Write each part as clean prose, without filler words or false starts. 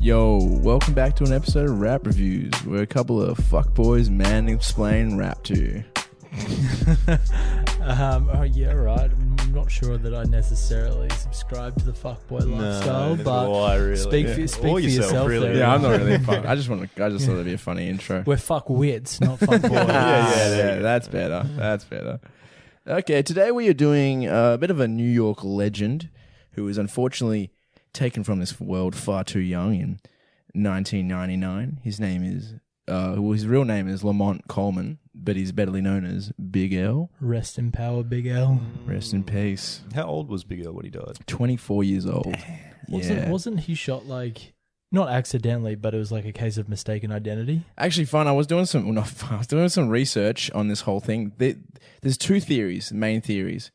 Yo, welcome back to an episode of Rap Reviews, where a couple of fuckboys man-explain rap to you. Yeah, right. I'm not sure that I necessarily subscribe to the fuckboy lifestyle, but really. speak for yourself. Really. There. Yeah, I'm not really fun. I just thought it'd be a funny intro. We're fuckwits, not fuckboys. Yeah, that's better. That's better. Okay, today we are doing a bit of a New York legend who was unfortunately taken from this world far too young in 1999. His real name is Lamont Coleman, but he's better known as Big L. Rest in power, Big L. Rest in peace. How old was Big L when he died? 24 years old. Wasn't he shot like not accidentally, but it was like a case of mistaken identity? Actually, fun. I was doing some research on this whole thing. There's two theories, main theories.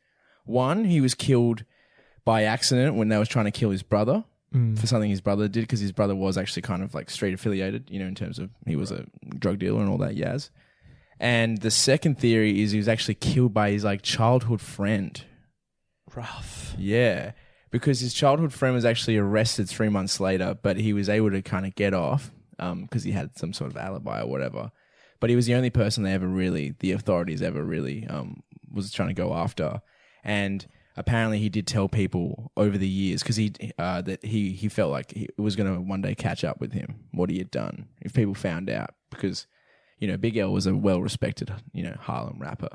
One, he was killed by accident when they was trying to kill his brother for something his brother did, because his brother was actually kind of like street affiliated, in terms of he was a drug dealer and all that yaz. And the second theory is he was actually killed by his like childhood friend. Rough. Yeah, because his childhood friend was actually arrested 3 months later, but he was able to kind of get off because he had some sort of alibi or whatever. But he was the only person the authorities ever really was trying to go after. And apparently he did tell people over the years, because that he felt like it was going to one day catch up with him, what he had done, if people found out. Because, Big L was a well-respected, Harlem rapper.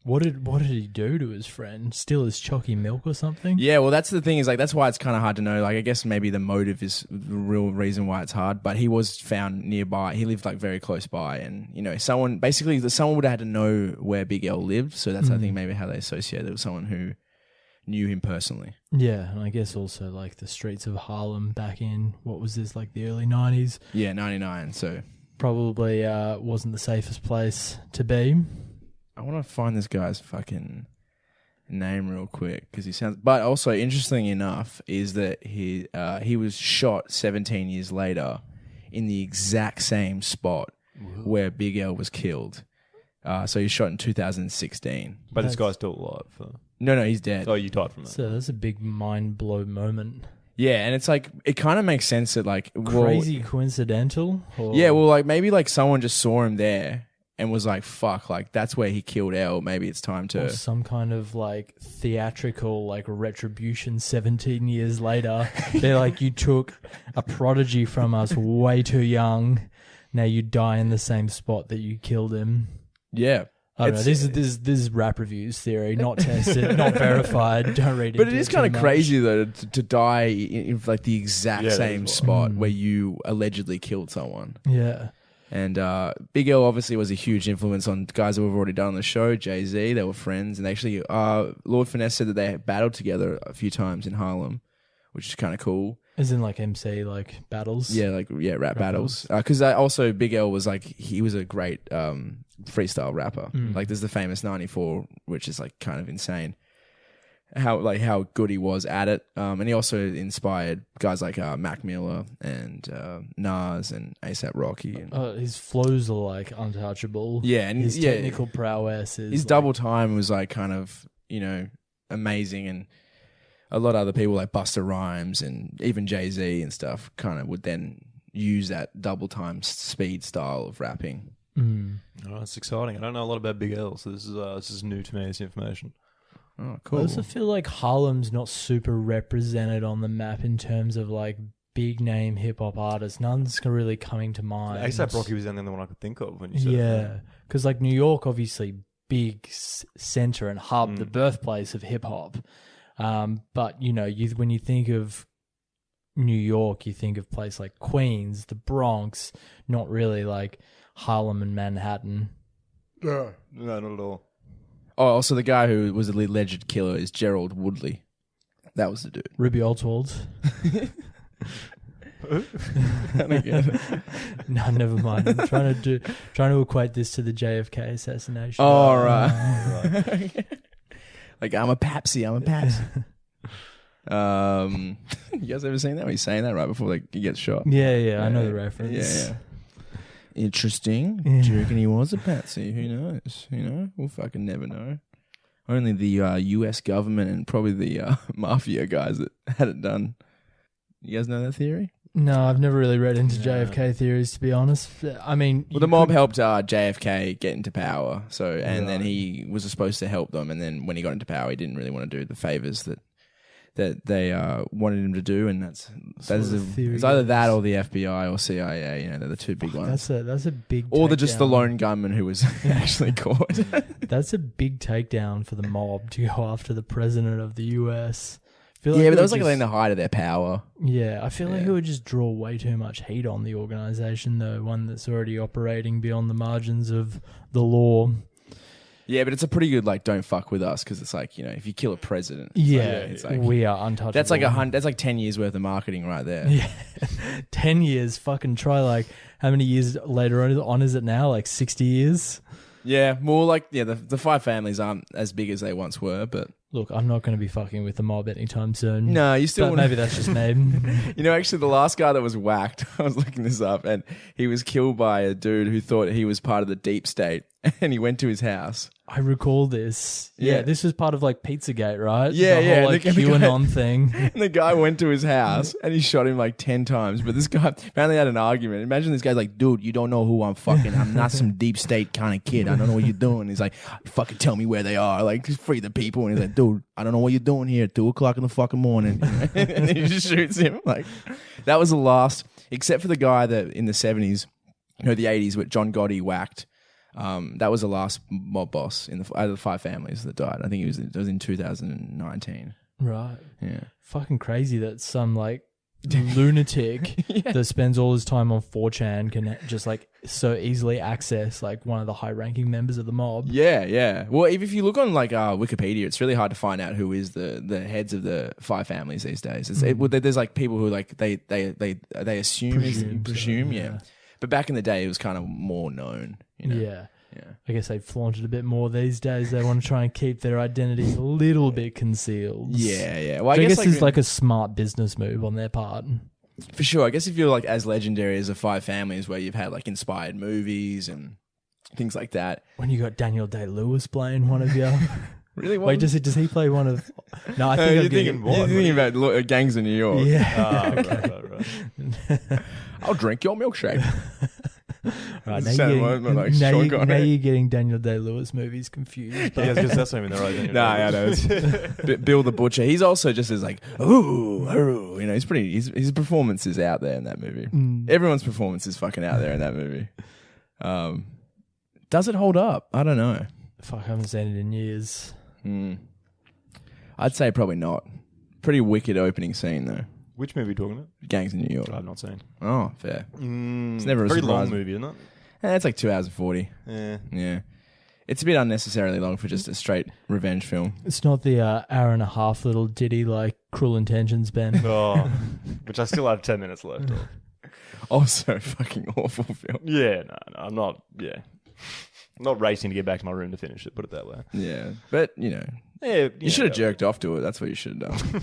What did he do to his friend? Steal his chalky milk or something? Yeah, well, that's the thing, is like that's why it's kind of hard to know. Like, I guess maybe the motive is the real reason why it's hard. But he was found nearby. He lived like very close by, and someone would have had to know where Big L lived. So that's I think maybe how they associated it with someone who knew him personally. Yeah, and I guess also like the streets of Harlem back in, what was this, like the early 90s? Yeah, 99. So probably wasn't the safest place to be. I want to find this guy's fucking name real quick, because he sounds. But also, interesting enough, is that he was shot 17 years later in the exact same spot where Big L was killed. So he was shot in 2016. But this guy's still alive. No, he's dead. Oh, you died from that. So that's a big mind blow moment. Yeah, and it's like it kind of makes sense that like crazy coincidental. Or? Yeah, well, like maybe like someone just saw him there and was like, fuck, like that's where he killed L. Maybe it's time to... Or some kind of like theatrical like retribution 17 years later. They're like, you took a prodigy from us way too young. Now you die in the same spot that you killed him. Yeah. I don't know. This is Rap Reviews theory, not tested, not verified. Don't read it. But it is kind of crazy though to die in like the exact same spot where you allegedly killed someone. Yeah. And Big L obviously was a huge influence on guys that we've already done on the show. Jay-Z, they were friends, and actually Lord Finesse said that they battled together a few times in Harlem, which is kind of cool. As in like MC like battles? Yeah, rap battles. Because also Big L was like, he was a great freestyle rapper. Like there's the famous 94, which is like kind of insane. How good he was at it. And he also inspired guys like Mac Miller and Nas and A$AP Rocky. And his flows are like untouchable. Yeah, and his technical prowess is... His like, double time was like kind of, amazing, and a lot of other people like Busta Rhymes and even Jay-Z and stuff kind of would then use that double time speed style of rapping. Oh, that's exciting. I don't know a lot about Big L, so this is new to me, this information. Oh, cool. I also feel like Harlem's not super represented on the map in terms of like big name hip hop artists. None's really coming to mind. A$AP Rocky was the only one I could think of when you said it. Yeah, because like New York, obviously big center and hub, the birthplace of hip hop. But when you think of New York, you think of places like Queens, the Bronx, not really like Harlem and Manhattan. No, not at all. Oh, also the guy who was the alleged killer is Gerald Woodley. That was the dude. Ruby Oswald. No, never mind. I'm trying to equate this to the JFK assassination. Oh, right. Like, I'm a Pepsi. You guys ever seen that? He's saying that right before he gets shot. Yeah, I know the reference. Yeah. Interesting. Do you reckon he was a patsy? Who knows? We'll fucking never know. Only the US government and probably the mafia guys that had it done. You guys know that theory? No, I've never really read into JFK theories, to be honest. I mean, Well, the mob helped JFK get into power, then he was supposed to help them, and then when he got into power, he didn't really want to do the favors that they wanted him to do, and it's either that or the FBI or CIA. You know, they're the two big ones. That's a big. Or just the lone gunman who was actually caught. That's a big takedown for the mob to go after the president of the US. But that was like in the height of their power. Yeah, I feel like it would just draw way too much heat on the organization, though, one that's already operating beyond the margins of the law. Yeah, but it's a pretty good, like, don't fuck with us, because it's like, you know, if you kill a president, it's like, we are untouchable. That's like 10 years worth of marketing right there. Yeah. 10 years, fucking try, like, how many years later on is it now? Like 60 years? Yeah, more like, the five families aren't as big as they once were, but... Look, I'm not going to be fucking with the mob anytime soon. No, you still... Maybe that's just me. You know, actually, the last guy that was whacked, I was looking this up, and he was killed by a dude who thought he was part of the deep state, and he went to his house. I recall this. Yeah, this was part of like Pizzagate, right? Yeah, the whole, like, QAnon thing. And the guy went to his house and he shot him like 10 times. But this guy apparently had an argument. Imagine this guy's like, dude, you don't know who I'm fucking. I'm not some deep state kind of kid. I don't know what you're doing. He's like, fucking tell me where they are. Like, just free the people. And he's like, dude, I don't know what you're doing here at 2 o'clock in the fucking morning. And he just shoots him. Like, that was the last, except for the guy that in the 70s, the 80s, with John Gotti whacked. That was the last mob boss out of the five families that died. I think it was in 2019. Right. Yeah. Fucking crazy that some like lunatic that spends all his time on 4chan can just like so easily access like one of the high-ranking members of the mob. Yeah. Well, if you look on like Wikipedia, it's really hard to find out who is the heads of the five families these days. There's like people who like they presume, yeah. But back in the day, it was kind of more known. You know? Yeah. I guess they flaunt it a bit more these days. They want to try and keep their identities a little bit concealed. Yeah. Well, I guess it's like a smart business move on their part. For sure. I guess if you're like as legendary as the five families, where you've had like inspired movies and things like that. When you got Daniel Day-Lewis playing one of you. Really? Wait, does he play one of... No, I think you're thinking about Gangs of New York. Yeah. Right. I'll drink your milkshake. Right, now you're getting Daniel Day-Lewis movies confused. But. Yeah, because that's not even the right Daniel I know. It's Bill the Butcher. He's also just as like, ooh, you know, his performance is out there in that movie. Everyone's performance is fucking out there in that movie. Does it hold up? I don't know. Fuck, I haven't seen it in years. I'd say probably not. Pretty wicked opening scene though. Which movie are you talking about? Gangs in New York. I've not seen. Oh, fair. It's never a very surprise. long movie, isn't it? It's like 2 hours and 40. Yeah. It's a bit unnecessarily long for just a straight revenge film. It's not the hour and a half little ditty like Cruel Intentions, Ben. Oh, which I still have 10 minutes left of. Also, fucking awful film. Yeah, no, I'm not. Yeah, I'm not racing to get back to my room to finish it. Put it that way. Yeah, but you know, you should have jerked off to it. That's what you should have done.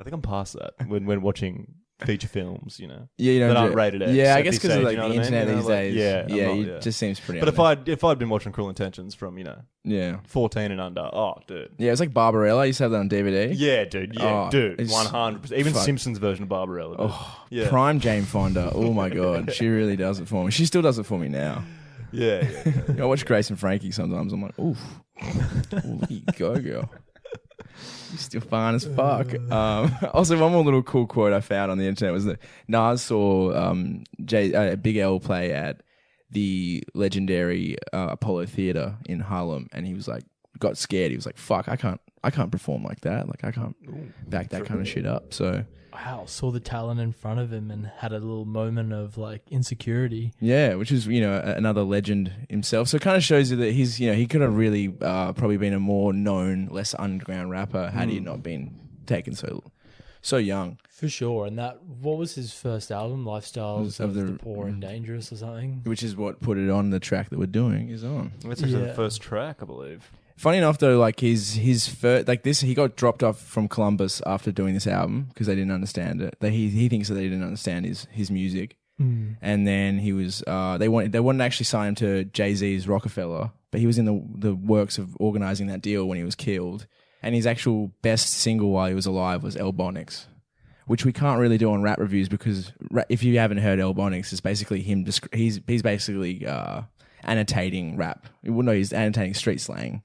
I think I'm past that when watching feature films, you know. Yeah, you know, that aren't rated X. Yeah, I guess because of like you know the internet these days. It just seems pretty. But if I'd been watching Cruel Intentions from 14 and under, dude. Yeah, it's like Barbarella. I used to have that on DVD. Yeah, dude. Yeah, dude. 100%. Even Simpsons version of Barbarella. Dude. Oh, yeah. Prime Jane Fonda. Oh my god, she really does it for me. She still does it for me now. Yeah. I watch Grace and Frankie sometimes. I'm like, oof, there you go, girl. You're still fine as fuck. Also, one more little cool quote I found on the internet was that Nas saw Big L play at the legendary Apollo Theater in Harlem, and he was like, got scared. He was like, "Fuck, I can't perform like that. Like, I can't back that kind of shit up." So, wow, saw the talent in front of him and had a little moment of like insecurity. Yeah, which is another legend himself. So it kind of shows you that he could have really probably been a more known, less underground rapper had he not been taken so young. For sure. And what was his first album? Lifestyles of the Poor and Dangerous or something? Which is what put it on the track that we're doing is on. That's actually the first track, I believe. Funny enough, though, like his first, like this, he got dropped off from Columbus after doing this album because they didn't understand it. He thinks that they didn't understand his music, and then he was they wanted to actually sign him to Jay-Z's Rockefeller, but he was in the works of organizing that deal when he was killed. And his actual best single while he was alive was Elbonics, which we can't really do on rap reviews because if you haven't heard Elbonics, it's basically him. He's basically annotating rap. Well, no, he's annotating street slang.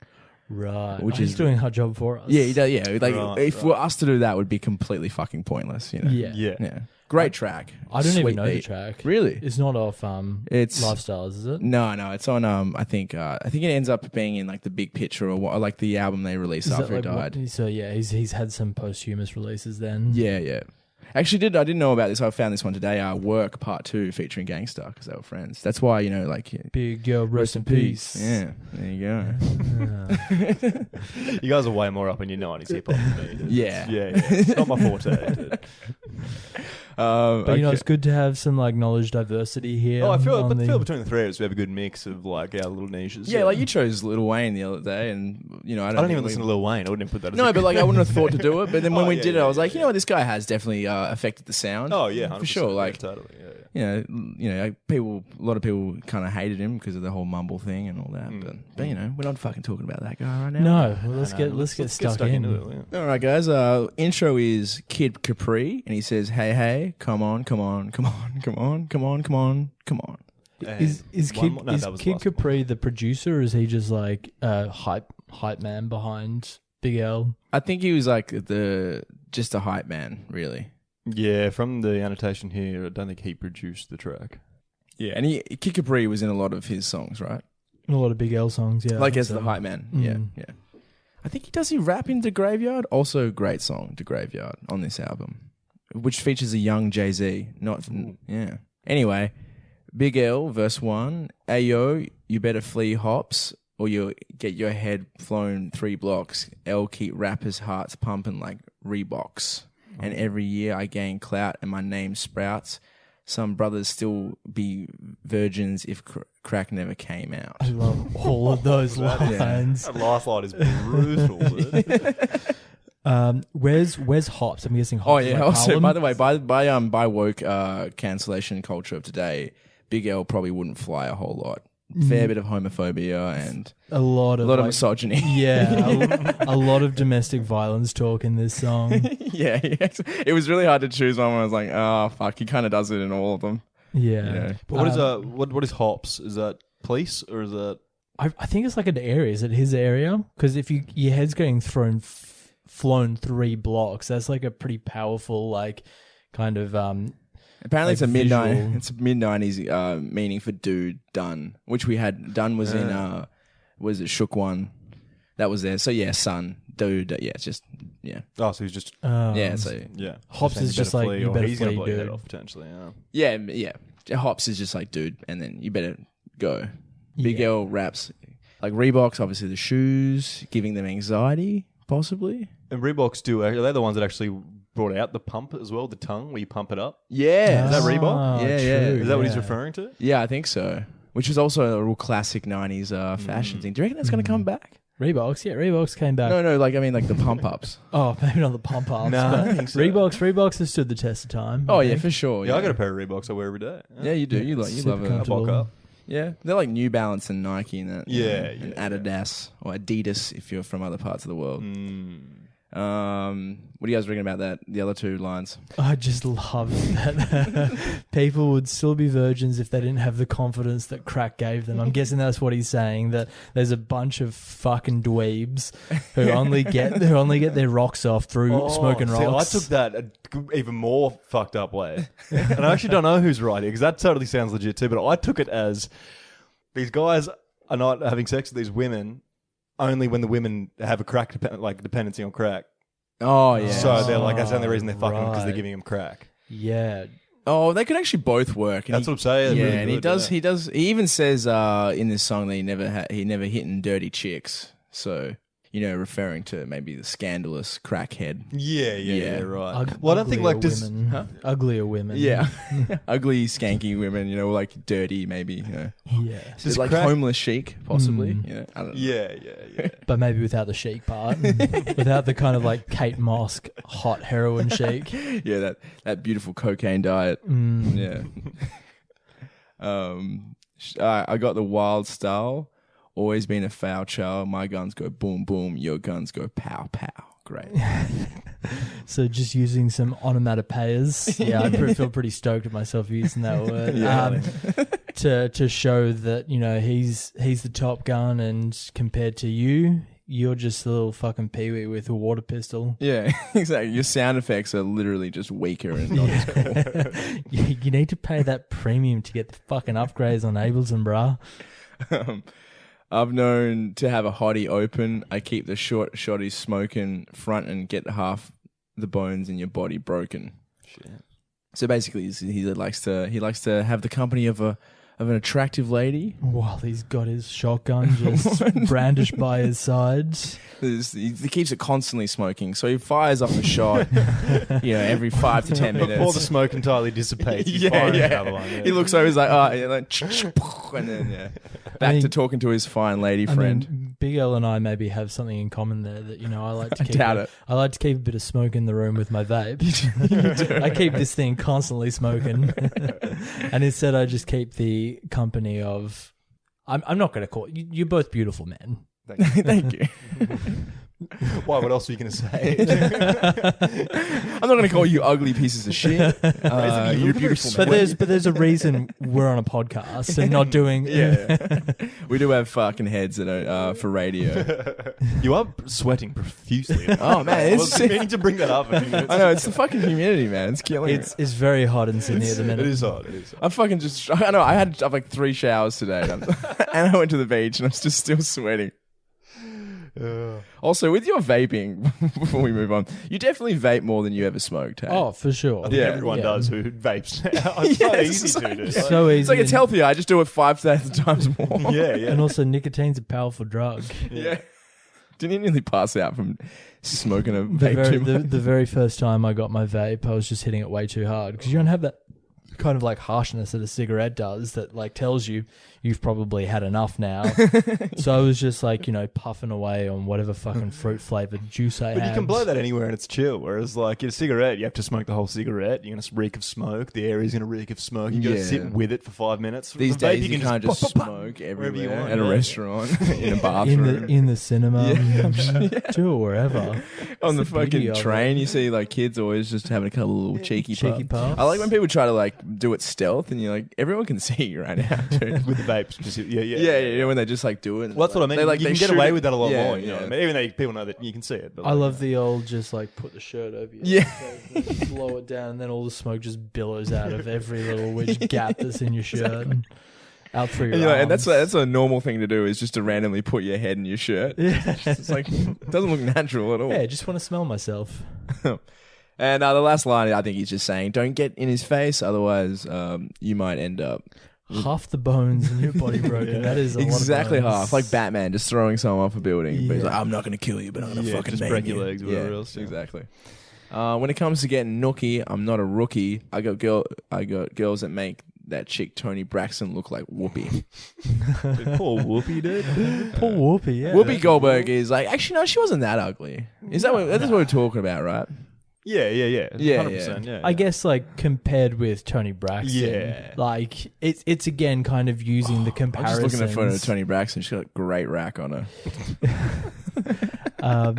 Right. Which He's is doing a job for us. Yeah, he does. Yeah, like if Right. for us to do that would be completely fucking pointless. You know. Yeah. Yeah. Great track. I don't even Sweet know the beat. track. Really? It's not off It's Lifestyles, is it? No, it's on. I think it ends up being in like the Big Picture or like the album they released Is that after he like died. So yeah, he's had some posthumous releases then. Yeah. Actually, I didn't know about this. I found this one today. Work Part 2 featuring Gangstar because they were friends. That's why like Big Yo, rest in peace. Yeah, there you go. You guys are way more up in your 90s hip hop than me. Dude. Yeah. Yeah. It's not my forte. Dude. But you know, it's good to have some like knowledge diversity here. Oh, I feel on between the three of us, we have a good mix of like our little niches. Yeah, like you chose Lil Wayne the other day, and you know I I don't don't think even listen to Lil Wayne. I wouldn't even put that. As No, a but like I wouldn't have thought to do it. But then when Oh, we yeah, did it, I yeah, was like, yeah. you know what, this guy has definitely affected the sound. Oh yeah, 100%, for sure. Like yeah, totally. Yeah. you know, like a lot of people kind of hated him because of the whole mumble thing and all that. But you know, we're not fucking talking about that guy right now. No, well, let's No, get let's get stuck in. into it. Yeah. All right, guys. Intro is Kid Capri, and he says, "Hey, come on." Is Kid that was the Kid last Capri the producer, or is he just like a hype man behind Big L? I think he was like just a hype man, really. Yeah, from the annotation here, I don't think he produced the track. Yeah, and Kid Capri was in a lot of his songs, right? A lot of Big L songs, yeah. Like I as think the so. hype man. Mm. Yeah. I think he rap in The Graveyard. Also, great song, The Graveyard, on this album, which features a young Jay-Z. Yeah. Anyway, Big L, verse 1. Ayo, you better flee hops or you'll get your head flown 3 blocks. L keep rappers' hearts pumping like Reeboks. And every year I gain clout and my name sprouts. Some brothers still be virgins if crack never came out. I love all of those lines. That last line is brutal. Dude. Where's Hops? I'm guessing Hops. Oh yeah. Like Also, Harlem? by the way, by woke cancellation culture of today, Big L probably wouldn't fly a whole lot. Fair bit of homophobia and a lot of like, misogyny. Yeah, a lot of domestic violence talk in this song. Yeah, it was really hard to choose one. When I was like, oh fuck, he kind of does it in all of them. Yeah. You know? But what is what is hops? Is that police or is that? I think it's like an area. Is it his area? Because if your head's getting flown 3 blocks, that's like a pretty powerful like kind of Apparently, like it's a mid-90s meaning for dude, done, which we had. Done was in was it Shook One? That was there. So yeah, son, dude. Yeah, it's just yeah. Oh, so he's just Yeah, so yeah. Hops is just like, you better he's gonna flee, blow your head dude. off potentially. Yeah. yeah. Hops is just like dude, and then you better go. Big Yeah. L raps like Reeboks, obviously the shoes, giving them anxiety, possibly. And Reeboks do. Are they the ones that actually brought out the pump as well? The tongue where you pump it up. Yeah, Is that Reebok? Yeah, true, yeah. Is that what he's yeah. referring to? Yeah, I think so. Which is also a real classic '90s fashion thing. Do you reckon that's going to come back? Reeboks, yeah, Reeboks came back. No, like I mean, like the pump ups. Oh, maybe not the pump ups. No, I but don't think so. Reeboks have stood the test of time. Oh I yeah, think. for sure. Yeah, I got a pair of Reeboks I wear every day. Yeah, you do. You Super love it. comfortable. Bulk up. Yeah, they're like New Balance and Nike and that. you know, Yeah, and yeah, Adidas or Adidas if you're from other parts of the world. Mm. What do you guys reckon about that? The other 2 lines. I just love that people would still be virgins if they didn't have the confidence that crack gave them. I'm guessing that's what he's saying, that there's a bunch of fucking dweebs who only get their rocks off through smoking See, rocks. I took that a even more fucked up way. And I actually don't know who's right here because that totally sounds legit too, but I took it as these guys are not having sex with these women only when the women have a crack dependency on crack. Oh yeah. So they're like, that's the only reason they're fucking because they're right. giving him crack. Yeah. Oh, they could actually both work. And That's what I'm saying. Yeah, Really and he good, does. yeah. He does. He even says in this song that he never hit dirty chicks. So referring to maybe the scandalous crackhead. Yeah, right. Ug- Well, I don't think like uglier this. women. Huh? Uglier women. Yeah, ugly, skanky women. Like dirty, maybe. Yeah. Does Like crack- homeless chic, possibly. I don't know. Yeah. But maybe without the chic part. Without the kind of like Kate Moss hot heroin chic. Yeah, that beautiful cocaine diet. Mm. Yeah. I got the wild style. Always been a foul child. My guns go boom boom. Your guns go pow pow. great. So just using some onomatopoeias. Yeah, I feel pretty stoked at myself for using that word. To show that, you know, he's the Top Gun, and compared to you, you're just a little fucking peewee with a water pistol. Yeah, exactly. Your sound effects are literally just weaker and not as cool. You need to pay that premium to get the fucking upgrades on Ableton, bruh. I've known to have a hottie open. I keep the short shotty smoking front and get half the bones in your body broken. Shit. So basically, he likes to have the company of an attractive lady while he's got his shotgun just brandished by his sides. He keeps it constantly smoking, so he fires off a shot, every 5 to 10 minutes. Before the smoke entirely dissipates, he's firing another one. Yeah. He looks over, he's like, and then back to talking to his fine lady friend. I mean, Big L and I maybe have something in common there that, you know, I like to keep. Doubt it. I like to keep a bit of smoke in the room with my vape. I keep this thing constantly smoking, and instead I just keep the company of. I'm not going to call you. You're both beautiful men. Thank you. Why? What else are you going to say? I'm not going to call you ugly pieces of shit. You're beautiful. But there's a reason we're on a podcast and not doing. We do have fucking heads that are for radio. You are sweating profusely. Oh man, I was meaning to bring that up. I know, it's the fucking humidity, man. It's killing me. It's very hot in Sydney at the minute. It is hot. I'm fucking just. I know. I had like 3 showers today, and I went to the beach, and I'm just still sweating. Also, with your vaping, before we move on, you definitely vape more than you ever smoked. Hey? Oh, for sure. I think everyone does who vapes. It's so easy to do. So easy. It's like it's healthier. I just do it 5,000 times more. Yeah. And also, nicotine's a powerful drug. Yeah. Didn't you nearly pass out from smoking a vape too much? The very first time I got my vape, I was just hitting it way too hard because you don't have that kind of like harshness that a cigarette does that like tells you you've probably had enough now. So I was just like, you know, puffing away on whatever fucking fruit flavored juice I had. But you can blow that anywhere and it's chill. Whereas like in a cigarette, you have to smoke the whole cigarette. You're going to reek of smoke. The area's going to reek of smoke. You got to sit with it for 5 minutes. These With a vape, days you can't just smoke everywhere at a restaurant, in a bathroom, in the cinema, do it wherever. On the fucking train, you see like kids always just having a couple of little cheeky puffs. puffs. I like when people try to like do it stealth, and you're like, everyone can see you right now, dude. with the vapes. Yeah. When they just like do it. Well, that's what I mean. You can get away with that a lot more. You know what I mean? Even though people know that you can see it. But I love the old just like put the shirt over you. Yeah. Blow it down, and then all the smoke just billows out of every little which gap that's in your shirt. Exactly. Out through your arms. And that's a normal thing to do, is just to randomly put your head in your shirt. Yeah. It's like, it doesn't look natural at all. Yeah, I just want to smell myself. And the last line, I think he's just saying, don't get in his face, otherwise you might end up half the bones in your body broken. That is exactly a lot of half. Like Batman just throwing someone off a building. Yeah. But he's like, I'm not going to kill you, but I'm going to fucking just break your legs or whatever else. Exactly. When it comes to getting nookie, I'm not a rookie. I got girls that make that chick Tony Braxton look like Whoopi. Poor Whoopi, dude. Poor Whoopi, yeah. Whoopi Goldberg is like, actually, no, she wasn't that ugly. That's what we're talking about, right? Yeah. 100%, yeah. I guess like compared with Tony Braxton, like it's again kind of using the comparison. I'm just looking at a photo of Tony Braxton. She's got a great rack on her.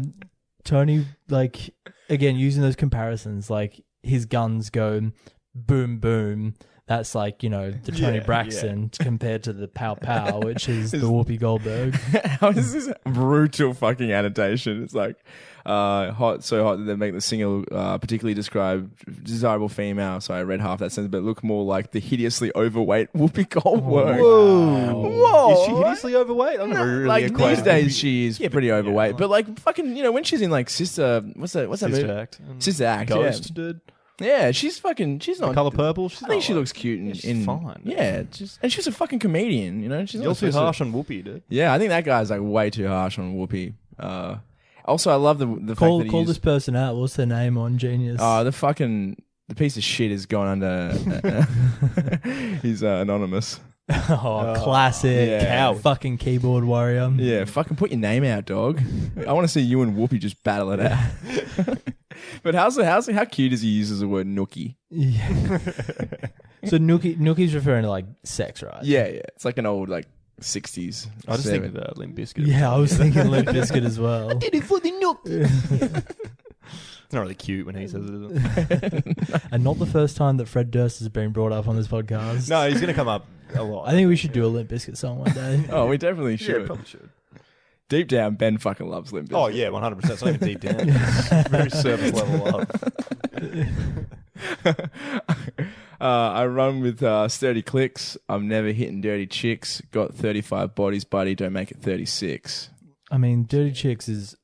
Tony, like again using those comparisons, like his guns go boom boom. That's like, you know, the Tony Braxton compared to the Pow Pow, which is the Whoopi Goldberg. How is this brutal fucking annotation? It's like hot, so hot that they make the singer particularly describe desirable female. So I read half that sentence, but look more like the hideously overweight Whoopi Goldberg. Whoa. Is she hideously overweight? I'm never really like these days she is pretty overweight, but like fucking, you know, when she's in like Sister, what's that movie? Sister Act. Sister Act, Ghost, dude. Yeah, she's not Color Purple. I think she looks cute she's fine. Yeah, and she's a fucking comedian. You know, she's You're too harsh on Whoopi, dude. Yeah, I think that guy's like way too harsh on Whoopi. Also, I love the fact that call this person out. What's their name on Genius? The piece of shit is going under. He's anonymous. Classic. Yeah. Fucking keyboard warrior. Yeah, fucking put your name out, dog. I want to see you and Whoopi just battle it out. But how cute is he uses the word nookie? Yeah. So nookie's referring to like sex, right? Yeah. It's like an old like 60s. I just think Limp Bizkit. Yeah, I was thinking Limp Bizkit as well. did it for the nook. It's not really cute when he says it, is it? And not the first time that Fred Durst has been brought up on this podcast. No, he's going to come up a lot. I think we should do a Limp Bizkit song one day. Oh, we definitely should. Yeah, probably should. Deep down, Ben fucking loves Limp Bizkit. Oh, yeah, 100%. It's not even deep down. It's very surface level love. I run with sturdy clicks. I'm never hitting dirty chicks. Got 35 bodies, buddy. Don't make it 36. I mean, dirty chicks is,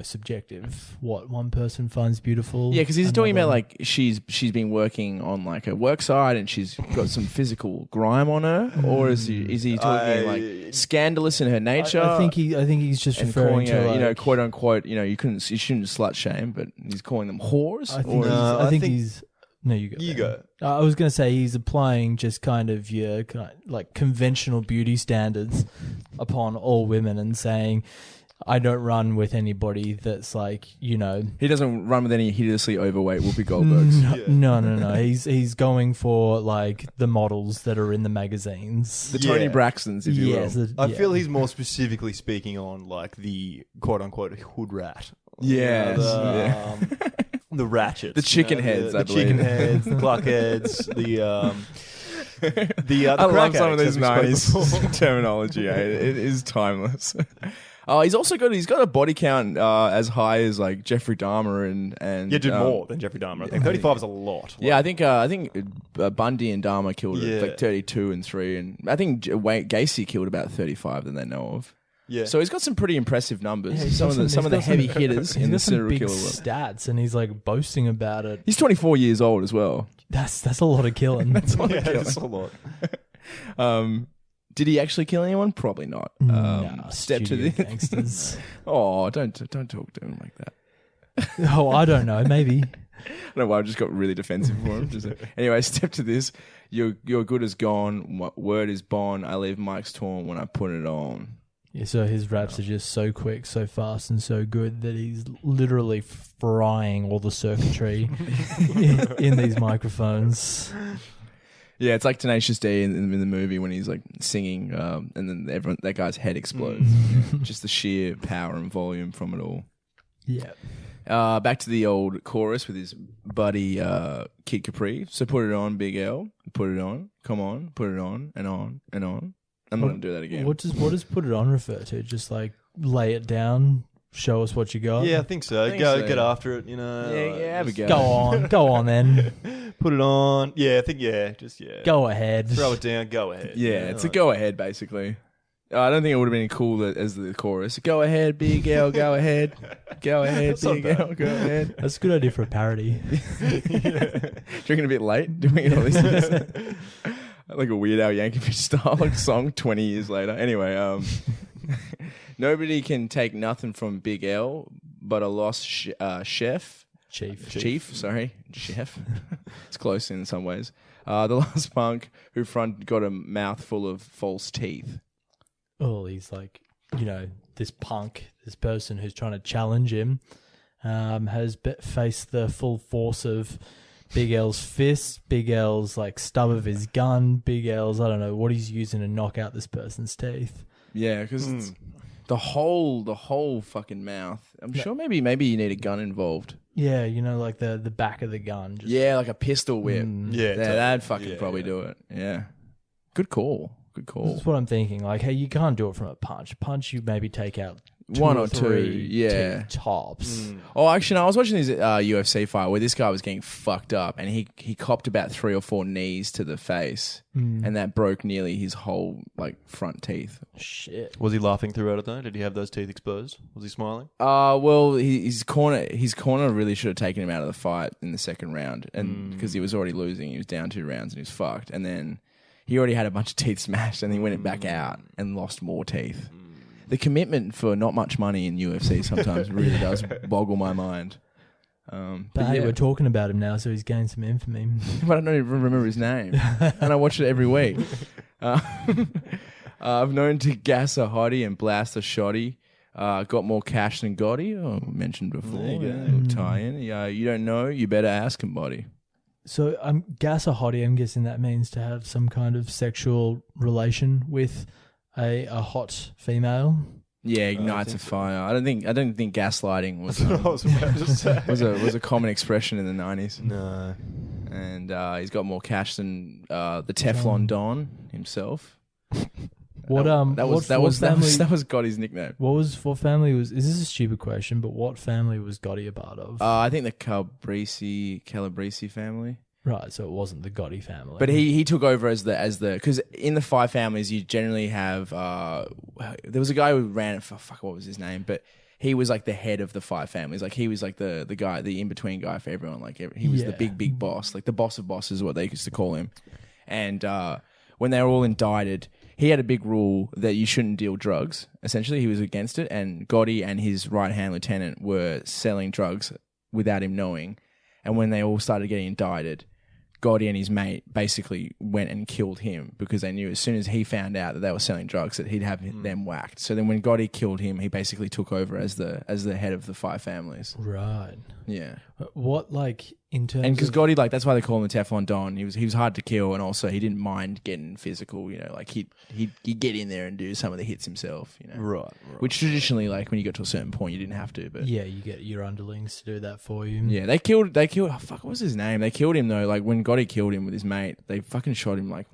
subjective. What one person finds beautiful. Yeah, because he's talking about like she's been working on like a work site and she's got some pisical grime on her, or is he talking like scandalous in her nature? I think he's just and referring calling to her, like, quote unquote, you shouldn't slut shame, but he's calling them whores. I think he's. No, you go. You go. I was going to say he's applying just kind of your like conventional beauty standards upon all women and saying, I don't run with anybody that's like, He doesn't run with any hideously overweight Whoopi Goldbergs. No. He's going for like the models that are in the magazines. The Tony Braxtons, if you will. I feel he's more specifically speaking on like the quote unquote hood rat. Yes. The ratchets. The chicken heads, the chicken heads, the clock heads, the I love some of these 90s terminology. It is timeless. He's got a body count as high as like Jeffrey Dahmer and did more than Jeffrey Dahmer. I think 35 is a lot. Yeah, I think Bundy and Dahmer killed like 32 and 3, and I think Gacy killed about 35 that they know of. Yeah. So he's got some pretty impressive numbers. Yeah, some of the heavy hitters in the serial killer world. Stats, and he's like boasting about it. He's 24 years old as well. That's a lot of killing. That's a lot of killing. That's a lot. Did he actually kill anyone? Probably not. Step to the gangsters. Oh, don't talk to him like that. Oh, I don't know. Maybe. I don't know why I just got really defensive for him. Anyway, step to this. Your good is gone. Word is bond. I leave Mike's torn when I put it on. Yeah, so his raps are just so quick, so fast, and so good that he's literally frying all the circuitry in these microphones. Yeah, it's like Tenacious D in the movie when he's like singing, and then that guy's head explodes. Just the sheer power and volume from it all. Yeah. Back to the old chorus with his buddy Kid Capri. So put it on, Big L. Put it on. Come on. Put it on and on and on. I'm not going to do that again. What does put it on refer to? Just like lay it down, show us what you got? Yeah, I think so. Get after it, Yeah, have a go. Go on then. Put it on. Yeah, I think, Go ahead. Throw it down, go ahead. Yeah, it's a go ahead, basically. I don't think it would have been cool as the chorus. Go ahead, Big L, go ahead. Go ahead, Big L, go ahead. That's a good idea for a parody. Drinking a bit late, doing all this. Like a Weird Al Yankovic style song 20 years later. Anyway, nobody can take nothing from Big L but a lost chef. Chief. It's close in some ways. The last punk who got a mouthful of false teeth. Oh, he's like, this punk, this person who's trying to challenge him, has faced the full force of Big L's fist, Big L's like stub of his gun, Big L's, I don't know what he's using to knock out this person's teeth. Yeah, because it's the whole fucking mouth. I'm sure maybe you need a gun involved. Yeah, like the back of the gun. Yeah, like a pistol whip. Yeah, that'd fucking probably do it. Yeah. Good call. That's what I'm thinking. Like, hey, you can't do it from a punch. Punch, you maybe take out one or two, teeth tops. Oh, actually, no, I was watching this UFC fight where this guy was getting fucked up, and he copped about 3 or 4 knees to the face, and that broke nearly his whole like front teeth. Shit. Was he laughing throughout it though? Did he have those teeth exposed? Was he smiling? Well, his corner really should have taken him out of the fight in the second round, and because he was already losing, he was down 2 rounds and he was fucked, and then he already had a bunch of teeth smashed, and he went back out and lost more teeth. The commitment for not much money in UFC sometimes really does boggle my mind. But hey, we're talking about him now, so he's gained some infamy. But I don't even remember his name, and I watch it every week. I've known to gas a hottie and blast a shotty. Got more cash than Gotti. Mentioned before. Little tie-in. You don't know, you better ask him, buddy. So gas a hottie, I'm guessing that means to have some kind of sexual relation with a hot female. Yeah, ignites a fire. I don't think gaslighting was That's what I was about to say. was a common expression in the 90s. No. And he's got more cash than the Teflon Don himself. What that was Gotti's nickname. What family was? Is this a stupid question? But what family was Gotti a part of? I think the Calabrese family. Right, so it wasn't the Gotti family. But he took over as the because in the 5 families you generally have there was a guy who ran it for what was his name, but he was like the head of the 5 families. Like he was like the guy, the in between guy for everyone. Like he was the big boss, like the boss of bosses is what they used to call him. And when they were all indicted, he had a big rule that you shouldn't deal drugs. Essentially, he was against it, and Gotti and his right hand lieutenant were selling drugs without him knowing. And when they all started getting indicted, Gotti and his mate basically went and killed him because they knew as soon as he found out that they were selling drugs that he'd have them whacked. So then when Gotti killed him, he basically took over as the head of the 5 families. Right. Yeah. What, like, in terms and because of... Gotti, like, that's why they call him the Teflon Don. He was hard to kill, and also he didn't mind getting physical. You know, like he'd get in there and do some of the hits himself. You know, Right. Which traditionally, like when you got to a certain point, you didn't have to. But yeah, you get your underlings to do that for you. yeah, they killed. Oh, fuck, what was his name? They killed him though. Like when Gotti killed him with his mate, they fucking shot him like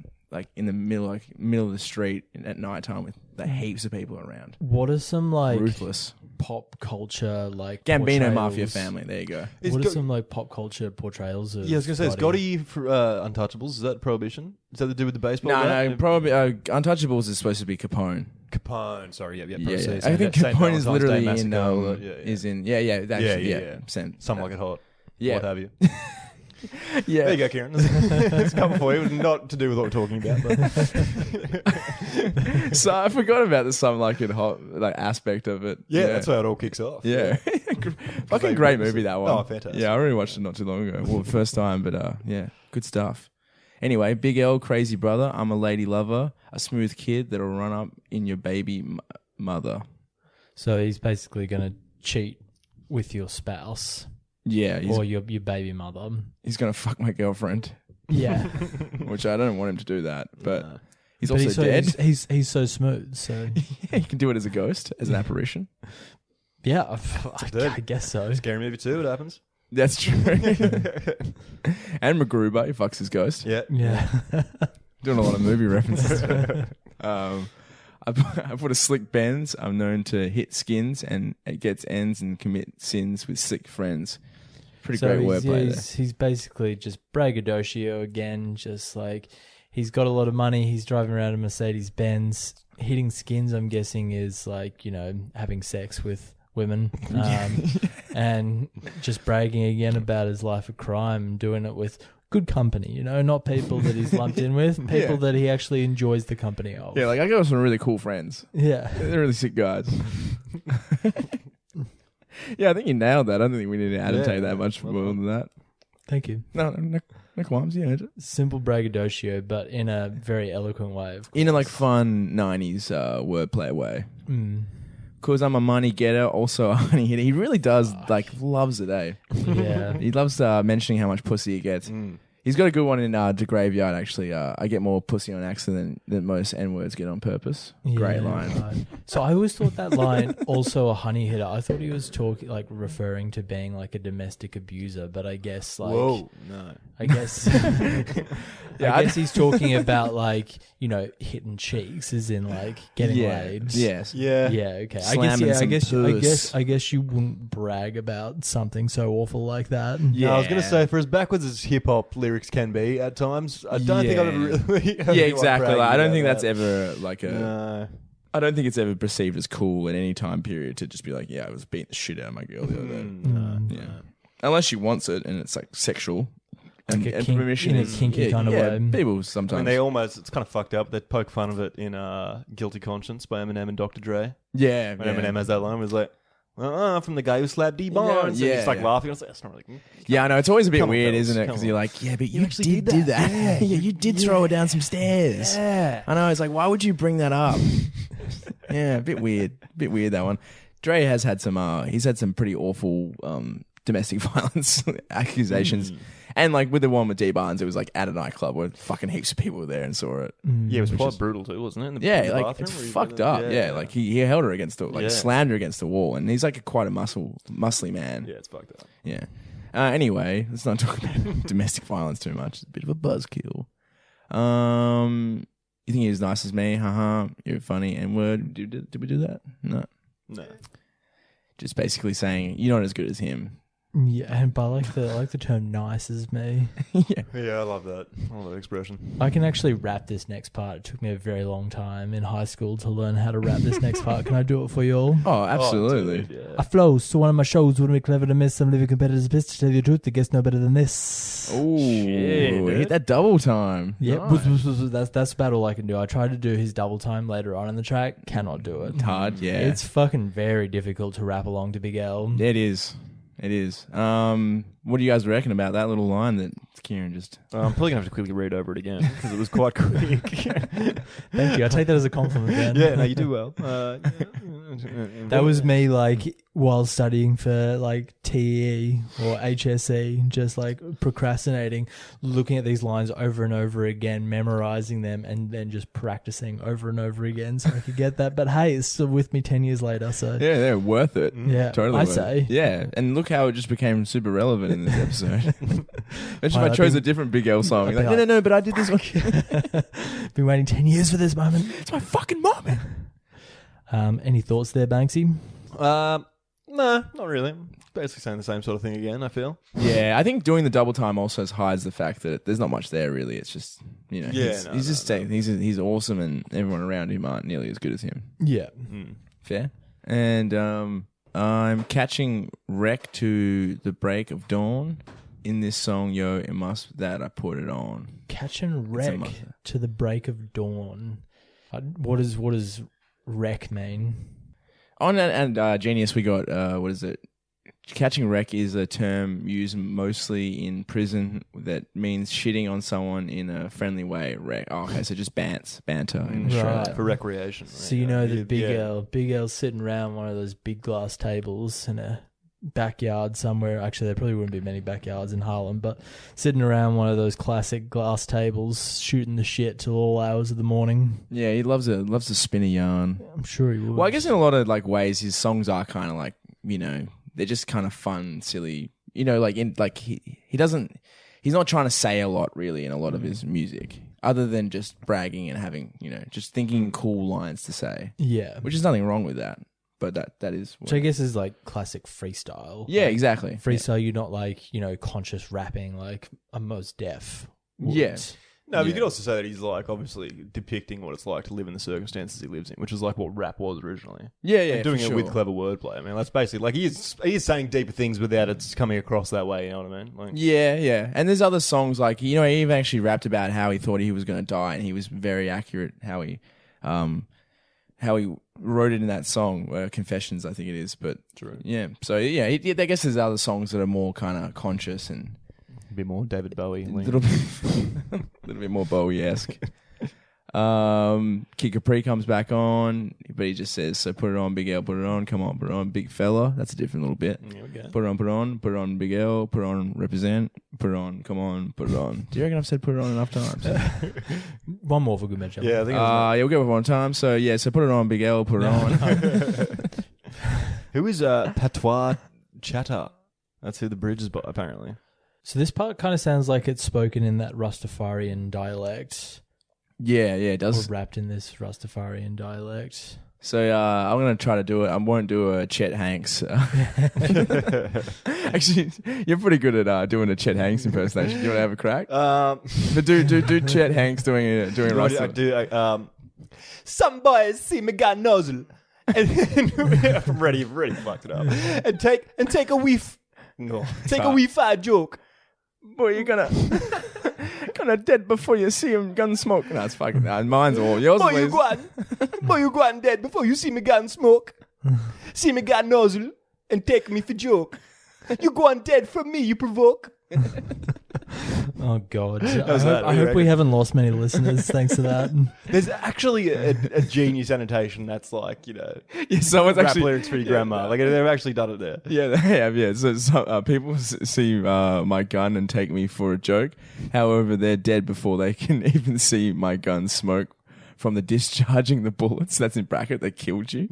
in the middle of the street at night time with heaps of people around. What are some like Ruthless pop culture like Gambino portrayals? Mafia family? There you go. What are some like pop culture portrayals of? Yeah, I was gonna say, is Gotti? Gotti for Untouchables? Is that Prohibition? Is that to do with the baseball? No, probably Untouchables is supposed to be Capone. Capone. Sorry, yeah. Yeah. I think Capone is literally Some Like It Hot. Yeah. What have you? Yeah. There you go, Kieran. It's come for you. Not to do with what we're talking about. But. So I forgot about the Some Like It Hot aspect of it. Yeah, that's how it all kicks off. Yeah. Fucking great movie, that one. Oh, fantastic. Yeah, I really watched it not too long ago. Well, first time, but yeah, good stuff. Anyway, Big L, crazy brother. I'm a lady lover, a smooth kid that'll run up in your baby mother. So he's basically going to cheat with your spouse. Yeah. Or your baby mother. He's going to fuck my girlfriend. Yeah. Which I don't want him to do that, but he's but also dead. He's so smooth, so... Yeah, you can do it as a ghost, as an apparition. Yeah, I guess so. Scary Movie 2, what happens? That's true. And MacGruber, he fucks his ghost. Yeah. Doing a lot of movie references. I put a slick Benz. I'm known to hit skins and it gets ends and commit sins with slick friends. Pretty great wordplay there. He's basically just braggadocio again, just like he's got a lot of money. He's driving around a Mercedes Benz. Hitting skins, I'm guessing, is like, you know, having sex with women. And just bragging again about his life of crime, doing it with good company, you know, not people that he's lumped in with, people that he actually enjoys the company of. Yeah, like I got some really cool friends. Yeah. They're really sick guys. Yeah, I think you nailed that. I don't think we need to annotate that much more than that. Thank you. No qualms. You know, simple braggadocio, but in a very eloquent way. In a like fun 90s wordplay way. Because I'm a money getter, also a honey hitter. He really does, loves it, eh? Yeah. He loves mentioning how much pussy he gets. He's got a good one in The Graveyard, actually. I get more pussy on accident than most N-words get on purpose. Great line. Right. So I always thought that line, also a honey hitter, I thought he was talking, like, referring to being, like, a domestic abuser, but I guess, like... Whoa, no. I guess... I guess he's talking about, like, you know, hitting cheeks, as in, like, getting laid. Yes. Yeah. Yeah, okay. I guess you wouldn't brag about something so awful like that. Yeah, I was going to say, for as backwards as hip-hop lyrics can be at times, I don't think I've ever really... Yeah, exactly. Like, I don't think that's ever, like, a... No. I don't think it's ever perceived as cool at any time period to just be like, yeah, I was beating the shit out of my girl the other day. Yeah. Unless she wants it and it's, like, sexual. Like a kinky kind of way. People sometimes. I mean, they almost, it's kind of fucked up. They poke fun of it in Guilty Conscience by Eminem and Dr. Dre. Yeah. When Eminem has that line, it was like, from the guy who slapped D Barnes. And he's like laughing. I was like, that's not really. Yeah, I know. It's always a bit weird, isn't it? Because you're like, yeah, but you actually did do that. Yeah, you did throw her down some stairs. Yeah. I know. It's like, why would you bring that up? Yeah, a bit weird. That one. Dre has had some, he's had some pretty awful domestic violence accusations. And like with the one with D Barnes, it was like at a nightclub where fucking heaps of people were there and saw it. Yeah, it was quite brutal too, wasn't it? In the Like bathroom it's where you fucked did it? up. Yeah, like he held her against the slammed her against the wall, and he's like quite a muscly man. Yeah, it's fucked up. Yeah. Anyway, let's not talk about domestic violence too much. It's a bit of a buzzkill. You think you're as nice as me? Haha. You're funny. And word. Did we do that? No. Just basically saying you're not as good as him. Yeah, but I like the term "nice as me." Yeah, I love that. I love that expression. I can actually rap this next part. It took me a very long time in high school to learn how to rap this next part. Can I do it for you all? Oh, absolutely. Dude, yeah. I flow, so one of my shows wouldn't be clever to miss. Some living competitors pissed. To tell you the truth, I guess no better than this. Oh, Shit, hit that double time. Yeah, Nice. that's about all I can do. I tried to do his double time later on in the track. Cannot do it. It's hard, yeah. It's fucking very difficult to rap along to Big L. It is. It is. What do you guys reckon about that little line that Kieran just... I'm probably going to have to quickly read over it again because it was quite quick. Thank you. I take that as a compliment, Ben. Yeah, no, you do well. That was me, like, while studying for, like, TE or HSE, just, like, procrastinating, looking at these lines over and over again, memorizing them, and then just practicing over and over again so I could get that. But, hey, it's still with me 10 years later, so... Yeah, they're worth it. Yeah, Totally I worth say. it. Yeah, and look how it just became super relevant in this episode. Imagine if I I chose think- a different Big L song. I Like, think no, but I did this one. Been waiting 10 years for this moment. It's my fucking moment. Any thoughts there, Banksy? No, not really. Basically saying the same sort of thing again, I feel. Yeah, I think doing the double time also hides the fact that there's not much there really. It's just, you know, Yeah, he's awesome and everyone around him aren't nearly as good as him. Yeah. Fair. And I'm catching wreck to the break of dawn in this song, Yo, it must that I put it on. Catch and wreck to the break of dawn. What does wreck mean? On and Genius, we got, what is it? Catching wreck is a term used mostly in prison that means shitting on someone in a friendly way. Wreck. Oh, okay, so just banter in Australia. Right. For recreation. Right? So you know that Yeah. Big L's sitting around one of those big glass tables in a backyard somewhere. Actually, there probably wouldn't be many backyards in Harlem, but sitting around one of those classic glass tables, shooting the shit till all hours of the morning. Yeah, he loves to spin a yarn. I'm sure he would. Well, I guess in a lot of like ways, his songs are kind of like, you know, they're just kind of fun, silly. You know, like he's not trying to say a lot really in a lot of his music, other than just bragging and having, you know, just thinking cool lines to say. Yeah, Which is nothing wrong with that, but that is. which I guess is like classic freestyle. Yeah, Like, exactly. freestyle. You're not like, you know, conscious rapping like a Mos Def would. Yeah. No, but you Yeah. could also say that he's like obviously depicting what it's like to live in the circumstances he lives in, which is like what rap was originally. Yeah, And doing for it with sure. clever wordplay. I mean, that's basically like he is saying deeper things without it's coming across that way. You know what I mean? Like, Yeah. And there's other songs like, you know, he even actually rapped about how he thought he was going to die, and he was very accurate how he wrote it in that song, Confessions, I think it is. But True. yeah, so yeah, I guess there's other songs that are more kind of conscious and a bit more David Bowie. a little bit more Bowie-esque. Kid Capri comes back on, but he just says, so put it on, Big L, put it on, come on, put it on, big fella. That's a different little bit. There we go. Put it on, Big L, put it on, represent, put it on, come on, put it on. Do you reckon I've said put it on enough times? One more for good measure. Yeah, I think. It was Yeah, we'll go with one time. So yeah, so put it on, Big L, put it on. who is Patois Chatter? That's who the bridge is by, apparently. So this part kind of sounds like it's spoken in that Rastafarian dialect, Yeah, it or does. rapped in this Rastafarian dialect. So I'm gonna try to do it. I won't do a Chet Hanks. Actually, you're pretty good at doing a Chet Hanks impersonation. Do you want to have a crack? But do Chet Hanks doing Rasta. I do. Some boys see me got nozzle, and I'm ready fucked it up. And take a whiff. No, take a whiff at joke. Boy, you're gonna dead before you see him gun smoke. No, it's fucking. Mine's all yours. Boy, Please. you go on dead before you see me got smoke. See me got nozzle and take me for joke. You go on dead for me, you provoke. Oh God! How's that? I hope we haven't lost many listeners thanks to that. There's actually a genius annotation that's like, Yeah, someone's rap actually lyrics for your grandma. Like they've actually done it there. Yeah, they have. Yeah, so people see my gun and take me for a joke. However, they're dead before they can even see my gun smoke from the discharging the bullets. That's in bracket. They killed you.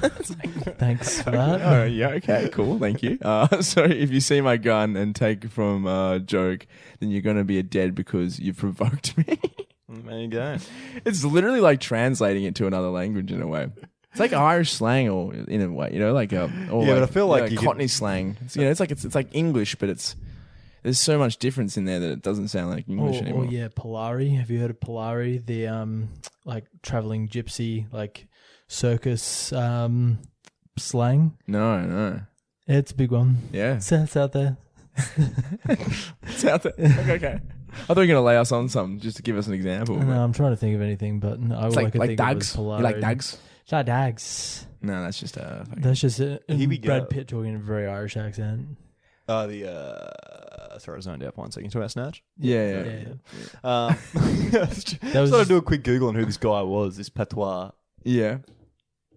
Thanks for that. Oh yeah, okay, cool, thank you. So if you see my gun and take from a joke, then you're gonna be dead because you provoked me. There you go. It's literally like translating it to another language in a way. It's like Irish slang, or in a way, or Yeah, like, but I feel like you Cockney slang. It's like English, but there's so much difference in there that it doesn't sound like English anymore. Oh yeah, Polari. Have you heard of Polari? The like traveling gypsy, like circus slang. No. It's a big one. Yeah, It's out there. it's out there. Okay. I thought you were gonna lay us on something just to give us an example. No, I'm trying to think of anything, but no, It's all I like could think dags. of was Polari. You like dags? It's not dags. No, that's just That's just Here we go. Brad Pitt talking in a very Irish accent. Sorry, I zoned out for 1 second. You talking about Snatch? yeah. That was Started to do a quick Google on who this guy was. This patois. Yeah.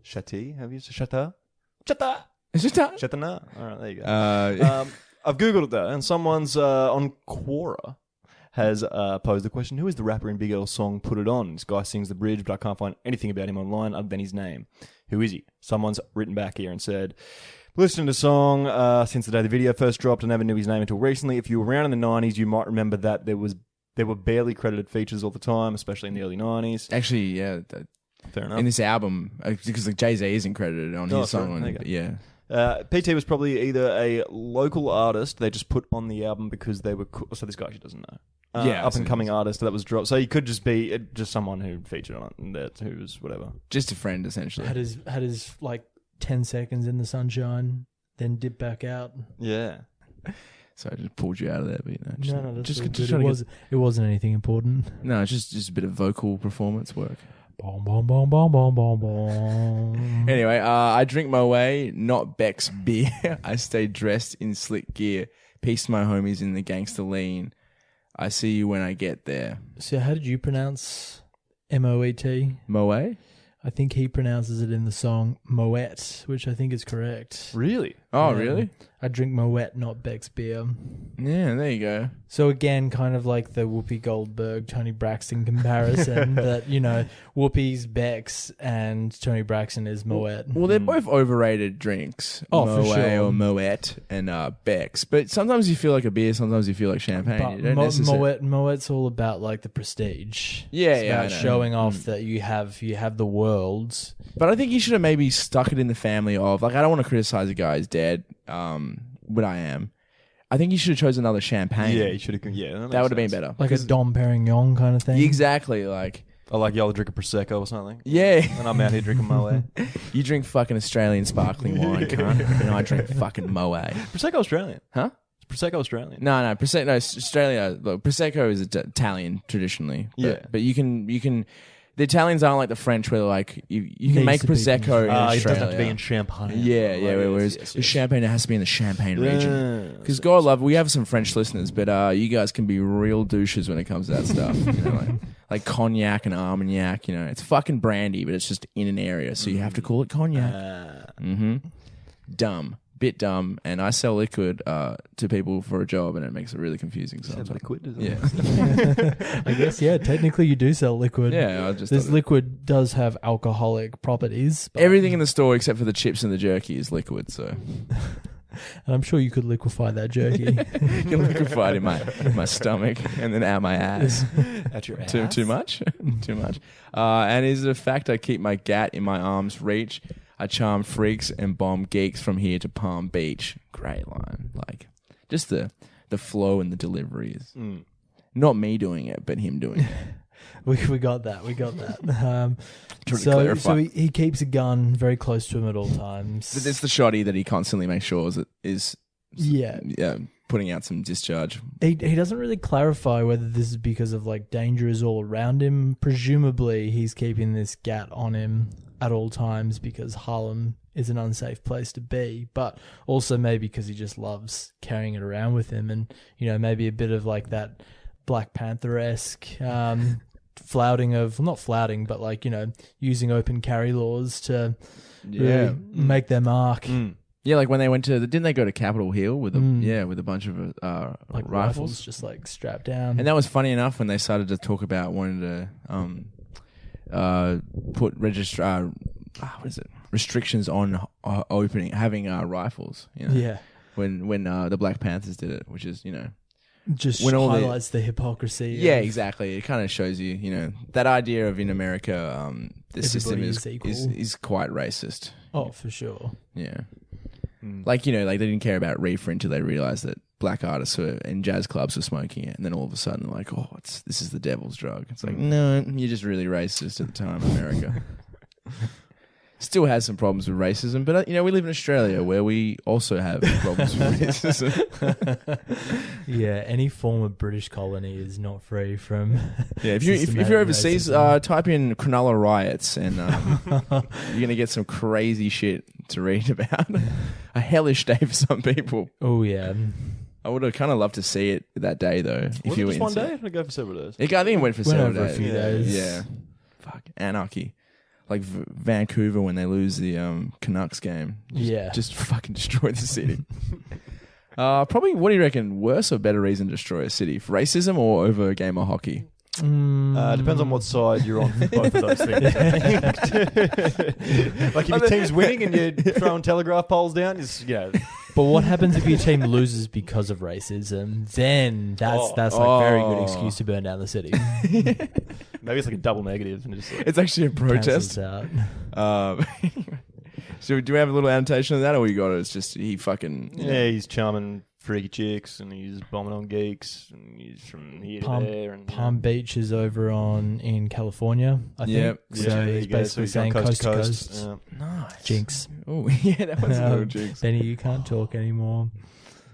Chati? Have you used Chata? It's just Chatana? All right, there you go. I've Googled it though, and someone's on Quora has posed the question, who is the rapper in Big L's song Put It On? This guy sings the bridge, but I can't find anything about him online other than his name. Who is he? Someone's written back here and said, listening to the song since the day the video first dropped. I never knew his name until recently. If you were around in the 90s, you might remember that there were barely credited features all the time, especially in the early 90s. Actually, yeah. Fair enough. In this album, because like Jay-Z isn't credited on his sorry. song. There you go. Yeah. PT was probably either a local artist they just put on the album because they were cool. So this guy actually doesn't know. Up and coming artist that was dropped. So he could just be just someone who featured on it and that who was whatever. Just a friend, essentially. Had his like 10 seconds in the sunshine, then dip back out. Yeah. So I just pulled you out of there, but No, that's just all good. trying to It wasn't anything important. No, it's just a bit of vocal performance work. Bom, bom, bom, bom, bom, bom, bom. Anyway, I drink my way, not Beck's beer. I stay dressed in slick gear. Peace to my homies in the gangster lean. I see you when I get there. So how did you pronounce M-O-E-T? Moe? I think he pronounces it in the song Moet, which I think is correct. Really? Oh, Yeah. really? I drink Moet, not Beck's beer. Yeah, there you go. So again, kind of like the Whoopi Goldberg, Tony Braxton comparison that, Whoopi's Beck's and Tony Braxton is Moet. Well, they're both overrated drinks. Oh, Moe for sure. or Moet and Beck's. But sometimes you feel like a beer, sometimes you feel like champagne. But You don't necessarily- Moet's all about like the prestige. Yeah, It's yeah, about I know. showing off that you have the world. But I think you should have maybe stuck it in the family of, like, I don't want to criticize a guy who's dead, but I am. I think you should have chosen another champagne. Yeah, you should have. Yeah, That would have been better. Like a Dom Perignon kind of thing. Exactly, like, I like y'all drink a Prosecco or something. yeah. And I'm out here drinking Moe. You drink fucking Australian sparkling wine, cunt, and I drink fucking Moe. Prosecco Australian. Huh? Prosecco Australian. No, Australia. Look, Prosecco is Italian traditionally. Yeah. But you can. The Italians aren't like the French, where like you can Needs make to be Prosecco in It Australia. doesn't have to be in Champagne. Yeah, yeah. Right, Whereas yes. the champagne has to be in the Champagne region. Yeah. Because God love, we have some French listeners, but you guys can be real douches when it comes to that stuff. Like cognac and Armagnac. It's fucking brandy, but it's just in an area, so you have to call it cognac. Dumb. Bit dumb, and I sell liquid to people for a job, and it makes it really confusing. So Sounds liquid, doesn't yeah, it? I guess, yeah, technically you do sell liquid. yeah. I just This thought liquid does have alcoholic properties. But, everything in the store except for the chips and the jerky is liquid. So and I'm sure you could liquefy that jerky. you can liquefy it in my stomach and then out my ass. At your ass. Too much, too much. And is it a fact I keep my gat in my arm's reach? I charm freaks and bomb geeks from here to Palm Beach. Great line. Like, just the flow and the delivery is not me doing it, but him doing it. we got that. Trying to So clarify. he keeps a gun very close to him at all times. It's the shoddy that he constantly makes sure is Yeah. putting out some discharge. He doesn't really clarify whether this is because of like danger is all around him. Presumably he's keeping this gat on him. at all times because Harlem is an unsafe place to be, but also maybe because he just loves carrying it around with him, and maybe a bit of like that Black Panther-esque flouting of, not flouting, but like using open carry laws to really make their mark. Yeah, like when they went to didn't they go to Capitol Hill with with a bunch of Like rifles just like strapped down. And that was funny enough when they started to talk about wanting to put restrictions on having rifles. Yeah. When the Black Panthers did it, which is just when all highlights the hypocrisy. Yeah, exactly. It kind of shows you, that idea of in America, the system is quite racist. Oh, for sure. Yeah. Like, like they didn't care about reefer until they realized that black artists and jazz clubs were smoking it. And then all of a sudden they're like, oh, this is the devil's drug. It's like, no, you're just really racist at the time, America. Still has some problems with racism, but we live in Australia where we also have problems with racism. Yeah, any former British colony is not free from. Yeah, if you're overseas, type in Cronulla riots, and you're gonna get some crazy shit to read about. A hellish day for some people. Oh yeah. I would have kind of loved to see it that day though. Was it just one day? Or did it go for several days? I think it went for several over days. a few days. Yeah. Fuck anarchy. Like Vancouver when they lose the Canucks game. Just fucking destroy the city. Probably, what do you reckon? Worse or better reason to destroy a city? For racism or over a game of hockey? Depends on what side you're on for both of those things. Like if your team's winning and you're throwing telegraph poles down, But what happens if your team loses because of racism? Then that's like very good excuse to burn down the city. Maybe it's like a double negative. And just it's actually a protest. So do we have a little annotation of that, or you got it? It's just he fucking... Yeah, he's charming freaky chicks, and he's bombing on geeks, and he's from here to there. And, Palm Beach is over in California, I think. Yep. So he's basically saying coast to coast. Yeah. Nice. Jinx. Oh, yeah, that was a little jinx. Benny, you can't talk anymore.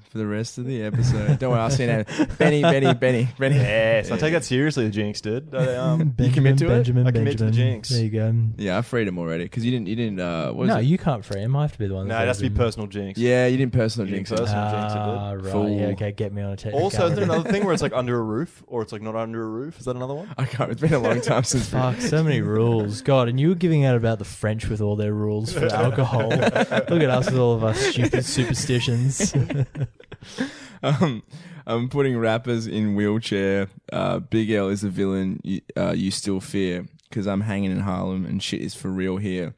For the rest of the episode. Don't worry, I'll see you now. Benny. Yes, I take that seriously, the jinx, dude. You commit to it? I commit to the jinx. There you go. Yeah, I freed him already, because you didn't, you can't free him. I have to be the one that No, it has to be personal jinx. Yeah, you didn't personal jinx it. Personal jinx it, dude. Right. Fool. Yeah, okay, get me on a technical. Also, is there another thing where it's like under a roof, or it's like not under a roof? Is that another one? I can't. It's been a long time since. Fuck, so many rules. God, and you were giving out about the French with all their rules for alcohol. Look at us with all of our stupid superstitions. I'm putting rappers in wheelchair. Big L is the villain you still fear, because I'm hanging in Harlem and shit is for real here.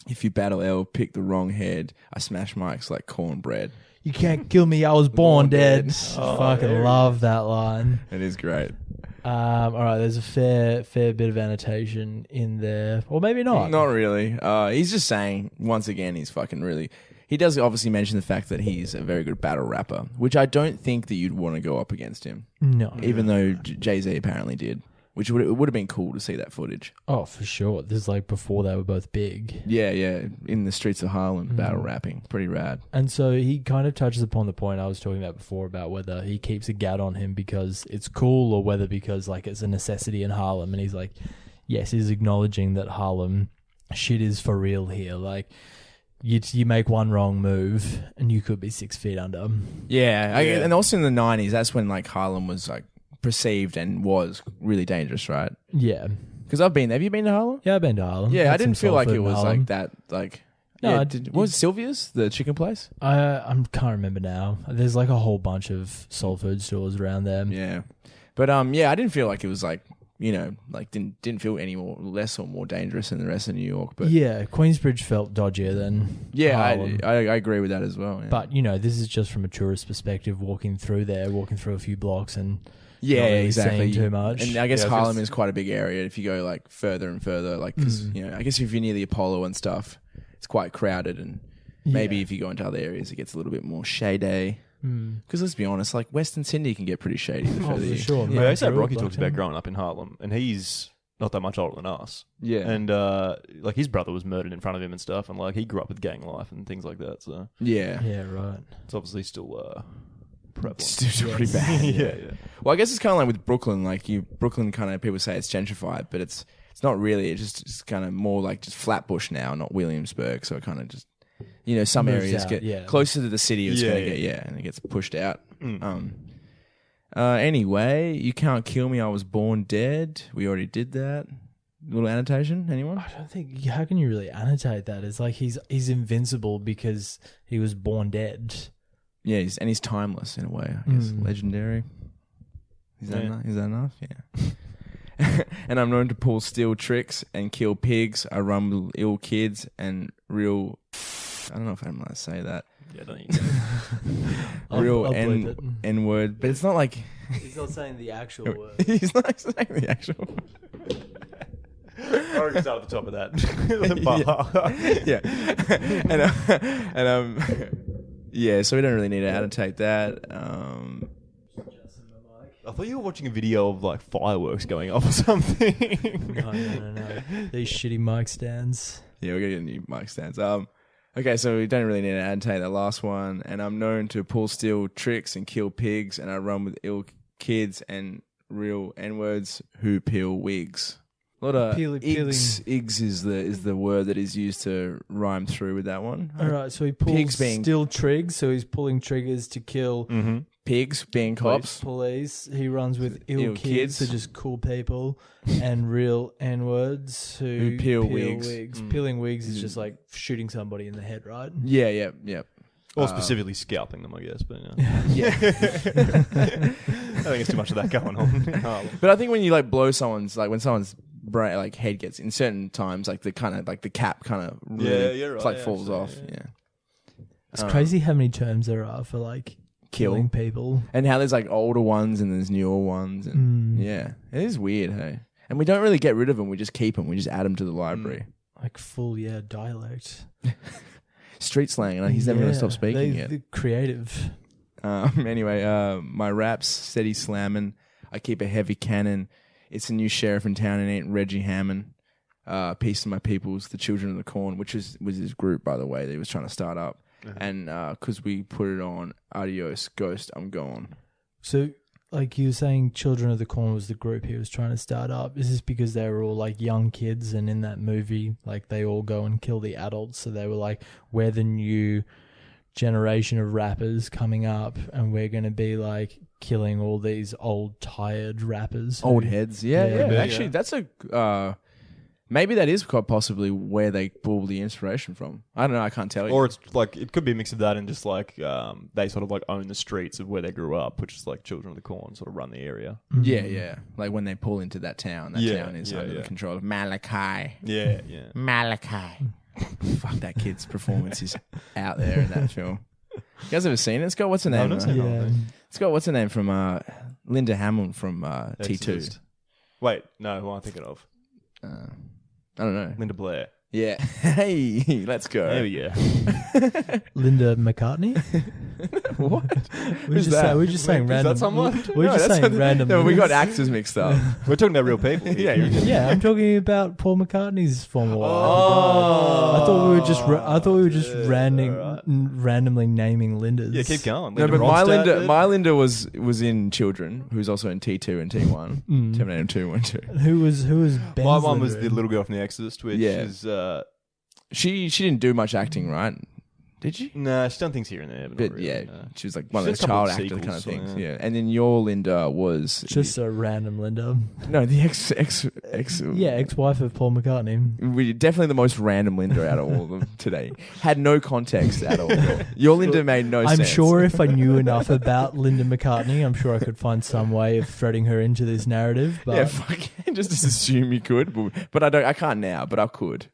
If you battle L, pick the wrong head. I smash mics like cornbread. You can't kill me, I was born dead. Oh, Fucking love that line. It is great. All right, there's a fair bit of annotation in there, or maybe not. Not really. He's just saying, once again, he's fucking really... He does obviously mention the fact that he's a very good battle rapper, which I don't think that you'd want to go up against him. No. Even though Jay-Z apparently did, which it would have been cool to see that footage. Oh, for sure. This is like before they were both big. Yeah, in the streets of Harlem, battle rapping. Pretty rad. And so he kind of touches upon the point I was talking about before about whether he keeps a gat on him because it's cool or whether because like it's a necessity in Harlem. And he's like, yes, he's acknowledging that Harlem shit is for real here. Like... You make one wrong move and you could be 6 feet under. Yeah. And also in the 90s, that's when like Harlem was like perceived and was really dangerous, right? Yeah. Because I've been there. Have you been to Harlem? Yeah, I've been to Harlem. Yeah, I didn't feel like it was Harlem. like that. Like, no, yeah, what was it, Sylvia's, the chicken place? I can't remember now. There's like a whole bunch of soul food stores around there. Yeah. But I didn't feel like it was like, like didn't feel any less or more dangerous than the rest of New York. But yeah, Queensbridge felt dodgier than Harlem. I agree with that as well. Yeah. But this is just from a tourist perspective, walking through a few blocks and not really exactly seeing too much. And I guess Harlem is quite a big area. If you go like further and further, like because I guess if you're near the Apollo and stuff, it's quite crowded. And maybe if you go into other areas, it gets a little bit more shady. Because let's be honest, like Western Sydney can get pretty shady. For sure. Yeah, I said Rocky talks about growing up in Harlem, and he's not that much older than us. Yeah, and like his brother was murdered in front of him and stuff, and like he grew up with gang life and things like that. So yeah, right. It's obviously still prevalent. Still pretty bad. yeah. Well, I guess it's kind of like with Brooklyn. Like Brooklyn kind of people say it's gentrified, but it's It's not really. It's kind of more like just Flatbush now, not Williamsburg. So it kind of just, some Moves areas out, get yeah. closer to the city. It's going to get, and it gets pushed out. Anyway, you can't kill me. I was born dead. We already did that. Little annotation. Anyone? I don't think. How can you really annotate that? It's like he's invincible because he was born dead. Yeah, he's timeless in a way. I guess legendary. Is that enough? Yeah. And I'm known to pull steel tricks and kill pigs. I run with ill kids and real. I don't know if I'm allowed to say that. Yeah, don't you? Real I'll believe it. N word, but it's not like He's not saying the actual word. he's not saying the actual. I already start at the top of that. Yeah, so we don't really need to annotate that. I thought you were watching a video of like fireworks going off or something. No. These shitty mic stands. Yeah, we're gonna get new mic stands. Okay, so we don't really need to annotate that last one. And I'm known to pull steel tricks and kill pigs, and I run with ill kids and real N-words who peel wigs. A lot of igs is the word that is used to rhyme through with that one. All right, so he pulls steel trigs, so he's pulling triggers to kill pigs, being cops. Police. He runs with ill kids, so just cool people, and real N-words who peel wigs. Peeling wigs is just like shooting somebody in the head, right? Yeah. Or specifically scalping them, I guess. But Yeah. I think it's too much of that going on. But I think when you like blow someone's, like when someone's brain, like head gets in certain times, like the kind of like the cap kind of really falls off. Yeah. It's crazy how many terms there are for like killing people, and how there's like older ones and there's newer ones, and yeah, it is weird, hey. And we don't really get rid of them; we just keep them. We just add them to the library, like full dialect, street slang. And he's never going to stop speaking it. They're creative. Anyway, my raps steady slamming. I keep a heavy cannon. It's a new sheriff in town, and ain't Reggie Hammond. Peace to my peoples, the Children of the Corn, which was his group, by the way, that he was trying to start up. And because we put it on Adios Ghost, I'm gone. So, like you were saying, Children of the Corn was the group he was trying to start up. Is this because they were all like young kids, and in that movie, like they all go and kill the adults? So they were like, we're the new generation of rappers coming up, and we're going to be like killing all these old tired rappers, old heads. Yeah. Actually, that's a maybe that is quite possibly where they pull the inspiration from. I don't know. I can't tell you. Or it's like it could be a mix of that and just like they sort of like own the streets of where they grew up, which is like Children of the Corn sort of run the area. Yeah. Like when they pull into that town, town is under the control of Malachi. Yeah. Malachi. Fuck, that kid's performance is out there in that film. You guys ever seen it? It's got what's her name? It's got what's her name from Linda Hamilton from T2. Wait, no, who am I thinking of? I don't know. Linda Blair. Yeah. Hey, let's go. Oh yeah. Linda McCartney. What? We're just saying random. Is that someone? We're just saying random. No, we got actors mixed up. We're talking about real people. Yeah, I'm talking about Paul McCartney's former wife. Oh. I thought we were just randomly naming Lindas. Yeah, keep going. No, but my Linda was in Children, who's also in T2 and T1. Terminator 2, 1, 2. Who was Ben's my one was Linda? the little girl from The Exorcist, which is she didn't do much acting, right? Did she? No, she's done things here and there. But not really, no. She was like one of those child actor kind of things. Yeah. And then your Linda was just a random Linda. No, the ex. Ex-wife of Paul McCartney. Definitely the most random Linda out of all of them today. Had no context at all. Your Linda made no sense. I'm sure if I knew enough about Linda McCartney, I'm sure I could find some way of threading her into this narrative. But yeah, just assume you could, but I can't now. But I could.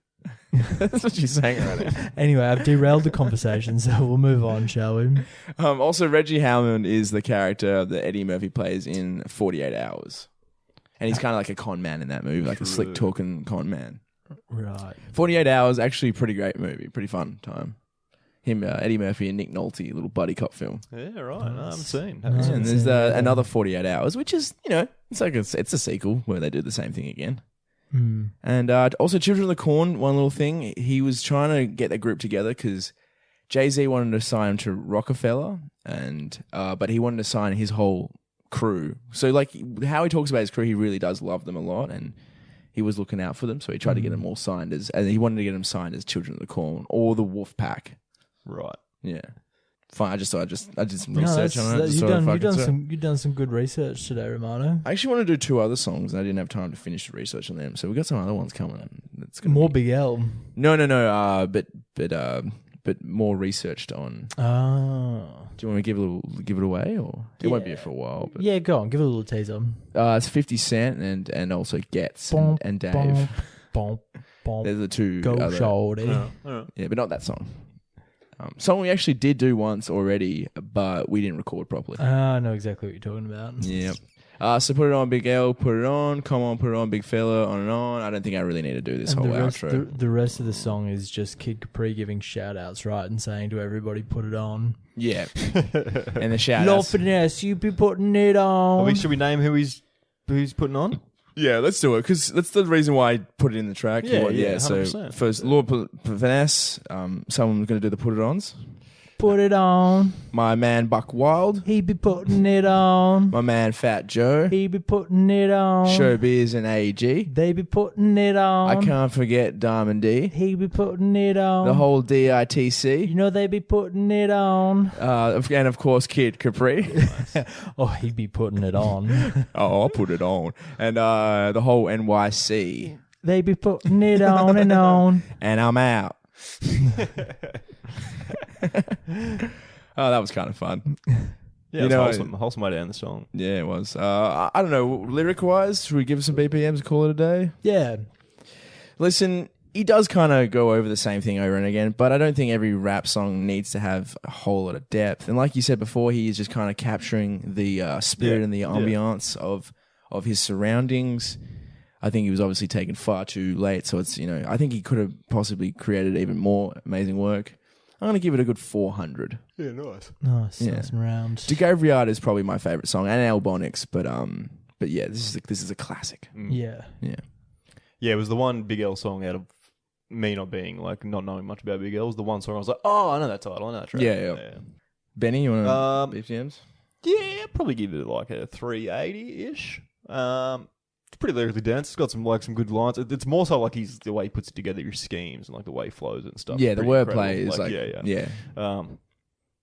That's what she's saying right now. Anyway, I've derailed the conversation, so we'll move on, shall we? Also, Reggie Hammond is the character that Eddie Murphy plays in 48 Hours. And he's kind of like a con man in that movie, like a slick-talking con man. Right. 48 Hours, actually pretty great movie, pretty fun time. Him, Eddie Murphy and Nick Nolte, little buddy cop film. Yeah, right. No, I haven't seen. And there's another 48 Hours, which is, it's like it's a sequel where they do the same thing again. And also Children of the Corn, one little thing, he was trying to get a group together because Jay-Z wanted to sign him to Rockefeller, and but he wanted to sign his whole crew. So like how he talks about his crew, he really does love them a lot, and he was looking out for them, so he tried to get them all signed and he wanted to get them signed as Children of the Corn or the Wolf Pack. Right. Yeah. Fine. I did some No, research on it. you've done some good research today, Romano. I actually want to do 2 other songs, and I didn't have time to finish the research on them. So we got some other ones coming. That's More Big L. No. But more researched on. Oh. Do you want me to give it away, or it won't be for a while? But Yeah, go on. Give it a little teaser. it's 50 Cent and also Getz and Dave. They're the 2 Go other. shorty. Yeah, but not that song. Song we actually did do once already, but we didn't record properly. I know exactly what you're talking about. Yep. So put it on, Big L. Put it on. Come on, put it on, Big Fella. On and on. I don't think I really need to do this whole outro. The rest of the song is just Kid Capri giving shout outs, right, and saying to everybody, put it on. Yeah. And the shout Lord outs. finesse, you be putting it on. Should we name who he's putting on? Yeah, let's do it, because that's the reason why I put it in the track. Yeah, So 100%. first, Lord Finesse. Someone's going to do the put it ons. Put it on. My man Buck Wild. He be putting it on. My man Fat Joe. He be putting it on. Showbiz and AG. They be putting it on. I can't forget Diamond D. He be putting it on. The whole DITC. You know they be putting it on. And of course Kid Capri. Oh, he be putting it on. Oh, I'll put it on. And the whole NYC. They be putting it on and on. And I'm out. Oh, that was kind of fun. Yeah, You know, wholesome way to end the song. Yeah, it was. I don't know, lyric-wise, should we give some BPMs and call it a day? Yeah. Listen, he does kind of go over the same thing over and again, but I don't think every rap song needs to have a whole lot of depth. And like you said before, he is just kind of capturing the spirit and the ambiance of his surroundings. I think he was obviously taken far too late, so it's, I think he could have possibly created even more amazing work. I'm going to give it a good 400. Yeah, nice. Nice. Yeah. Nice and round. DeGavriard is probably my favorite song, and Albonics, but yeah, this is a classic. Yeah. Yeah. Yeah, it was the one Big L song out of me not being not knowing much about Big L. It was the one song I was like, oh, I know that title, I know that track. Yeah. Benny, you want BPMs? Yeah, I'd probably give it like a 380-ish. It's pretty lyrically dense. It's got some good lines. It's more so like the way he puts it together, your schemes and like the way he flows it and stuff. Yeah, the Pretty wordplay incredible. is yeah.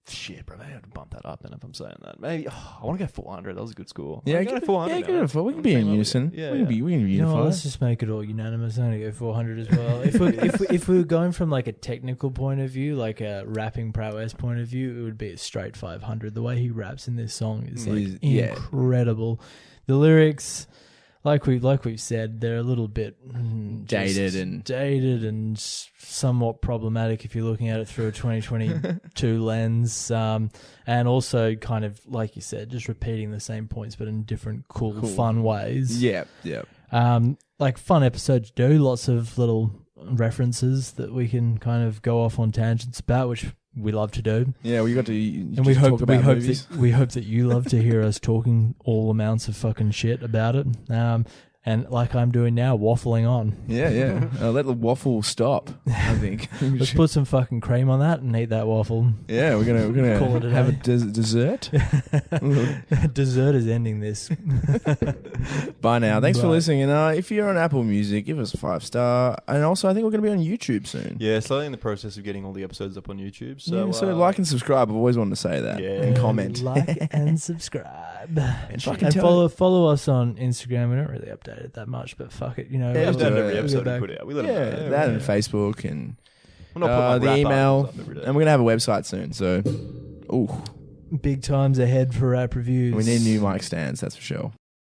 Shit, bro, maybe I have to bump that up then if I'm saying that. Maybe I want to go 400. That was a good score. Yeah, go 400. Yeah, get it. We can be in unison. Yeah, we can be You know what, unified. let's just make it all unanimous. I'm gonna go 400 as well. If we were going from like a technical point of view, like a rapping prowess point of view, it would be a straight 500. The way he raps in this song is like incredible. The lyrics, like we've said, they're a little bit dated and somewhat problematic if you're looking at it through a 2022 lens, and also kind of like you said, just repeating the same points but in different cool. Fun ways. Yeah. Like fun episode to do, lots of little references that we can kind of go off on tangents about, which we love to do. Yeah, we got to and we hope that you love to hear us talking all amounts of fucking shit about it. And like I'm doing now, waffling on. Yeah. Let the waffle stop, I think. Let's put some fucking cream on that and eat that waffle. Yeah, we're gonna Call it a have a day. dessert. Dessert is ending this. Bye now. Thanks for Bye. listening. And if you're on Apple Music, give us a 5-star. And also, I think we're going to be on YouTube soon. Yeah, slowly in the process of getting all the episodes up on YouTube. So, So like and subscribe. I've always wanted to say that. Yeah. And comment. Like and subscribe. And fucking And tell- follow us on Instagram. We don't really update it that much, but fuck it. we Yeah, have we'll done do every it. episode We'll we go put out. We let Yeah, them know. that and Facebook and We're not putting the rap email. articles up every day. And we're going to have a website soon. So, Big times ahead for rap reviews. we need new mic stands, that's for sure.